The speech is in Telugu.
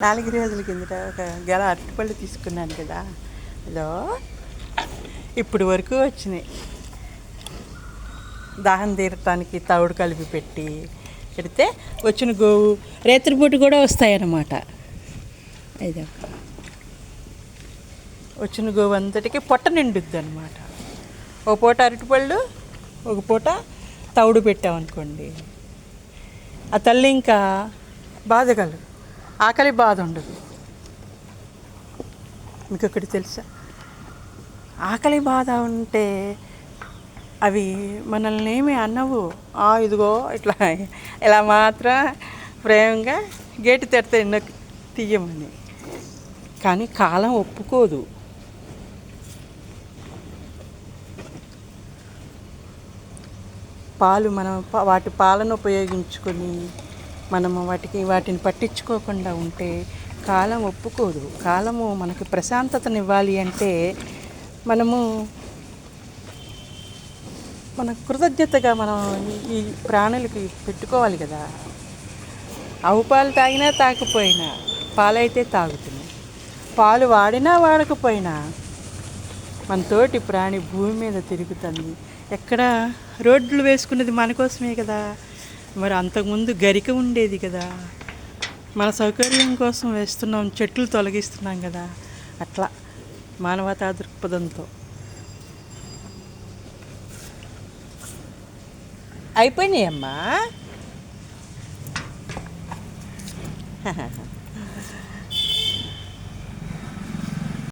4 రోజుల కిందట ఒక గెల అరటిపళ్ళు తీసుకున్నాను కదా. హలో, ఇప్పుడు వరకు వచ్చినాయి. దాహం తీరటానికి తవుడు కలిపి పెడితే వచ్చిన గోవు రేత్రిపూట కూడా వస్తాయన్నమాట. అయితే వచ్చిన గోవు అంతటికి పొట్ట నిండుద్ది అనమాట. ఒక పూట అరటిపళ్ళు, ఒక పూట తవుడు పెట్టామనుకోండి, ఆ తల్లి ఇంకా బాధగలదు, ఆకలి బాధ ఉండదు. మీకు ఒకటి తెలుసా, ఆకలి బాధ ఉంటే అవి మనల్ని ఏమి అన్నవు. ఇదిగో ఇట్లా ఇలా మాత్రం ప్రేమగా గేటు తెడితే తీయమని. కానీ కాలం ఒప్పుకోదు. పాలు మనం వాటి పాలను ఉపయోగించుకొని మనము వాటిని పట్టించుకోకుండా ఉంటే కాలం ఒప్పుకోదు. కాలము మనకి ప్రశాంతతనివ్వాలి అంటే మనము మన కృతజ్ఞతగా మనం ఈ ప్రాణులకి పెట్టుకోవాలి కదా. ఆవు పాలు తాగినా తాకపోయినా పాలైతే తాగుతుంది. పాలు వాడినా వాడకపోయినా మన తోటి ప్రాణి భూమి మీద తిరుగుతుంది. ఎక్కడ రోడ్లు వేసుకున్నది మన కోసమే కదా. మరి అంతకుముందు గరిక ఉండేది కదా, మన సౌకర్యం కోసం వేస్తున్నాం, చెట్లు తొలగిస్తున్నాం కదా. అట్లా మానవతా దృక్పథంతో అయిపోయినాయమ్మా.